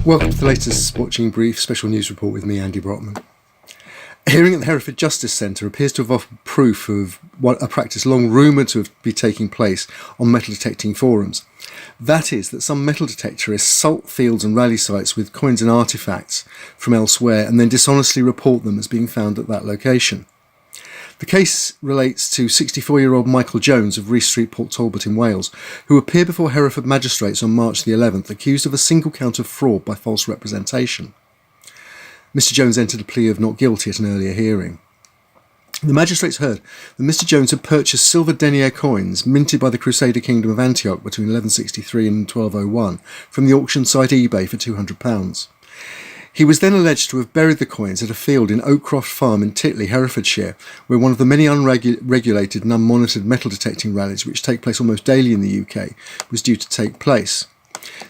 Welcome to the latest Watching Brief special news report with me, Andy Brockman. A hearing at the Hereford Justice Centre appears to have offered proof of a practice long rumoured to be taking place on metal detecting forums. That is, that some metal detectorists salt fields and rally sites with coins and artefacts from elsewhere and then dishonestly report them as being found at that location. The case relates to 64-year-old Michael Jones of Rees Street, Port Talbot in Wales, who appeared before Hereford magistrates on March the 11th, accused of a single count of fraud by false representation. Mr Jones entered a plea of not guilty at an earlier hearing. The magistrates heard that Mr Jones had purchased silver denier coins minted by the Crusader Kingdom of Antioch between 1163 and 1201 from the auction site eBay for £200. He was then alleged to have buried the coins at a field in Oakcroft Farm in Titley, Herefordshire, where one of the many unregulated and unmonitored metal detecting rallies which take place almost daily in the UK was due to take place.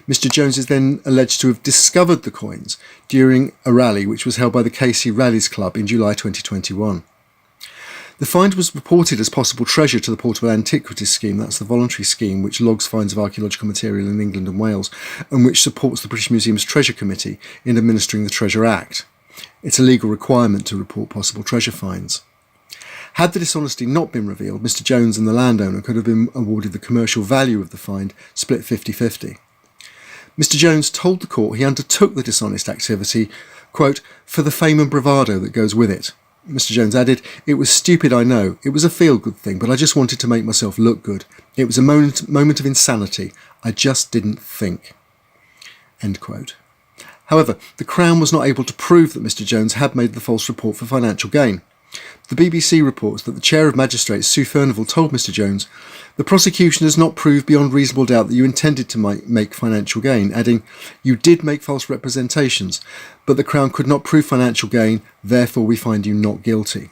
Mr Jones is then alleged to have discovered the coins during a rally which was held by the KC Rallies Club in July 2021. The find was reported as possible treasure to the Portable Antiquities Scheme, that's the voluntary scheme which logs finds of archaeological material in England and Wales, and which supports the British Museum's Treasure Committee in administering the Treasure Act. It's a legal requirement to report possible treasure finds. Had the dishonesty not been revealed, Mr Jones and the landowner could have been awarded the commercial value of the find, split 50-50. Mr Jones told the court he undertook the dishonest activity, quote, for the fame and bravado that goes with it. Mr Jones added, "It was stupid, I know. It was a feel-good thing, but I just wanted to make myself look good. It was a moment of insanity. I just didn't think." End quote. However, the Crown was not able to prove that Mr Jones had made the false report for financial gain. The BBC reports that the Chair of Magistrates, Sue Furnival, told Mr Jones, "The prosecution has not proved beyond reasonable doubt that you intended to make financial gain," adding, "You did make false representations, but the Crown could not prove financial gain, therefore we find you not guilty."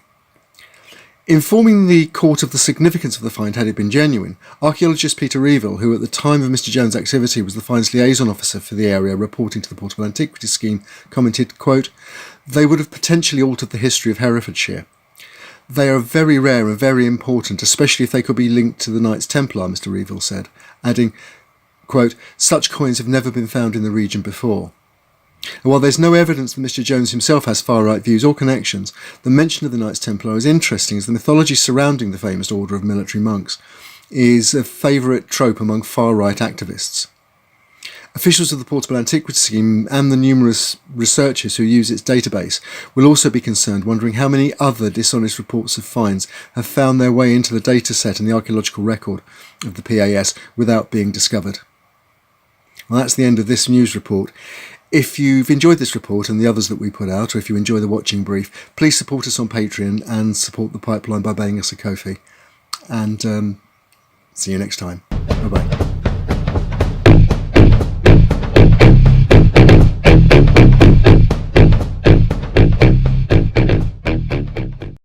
Informing the court of the significance of the find had it been genuine, archaeologist Peter Reeville, who at the time of Mr Jones' activity was the find's liaison officer for the area reporting to the Portable Antiquities Scheme, commented, quote, "They would have potentially altered the history of Herefordshire. They are very rare and very important, especially if they could be linked to the Knights Templar," Mr Reeville said, adding, quote, "Such coins have never been found in the region before." And while there's no evidence that Mr Jones himself has far-right views or connections, the mention of the Knights Templar is interesting, as the mythology surrounding the famous order of military monks is a favourite trope among far-right activists. Officials of the Portable Antiquities Scheme and the numerous researchers who use its database will also be concerned, wondering how many other dishonest reports of finds have found their way into the dataset and the archaeological record of the PAS without being discovered. Well, that's the end of this news report. If you've enjoyed this report and the others that we put out, or if you enjoy the Watching Brief, please support us on Patreon and support the pipeline by buying us a Ko-fi. And see you next time. Bye-bye.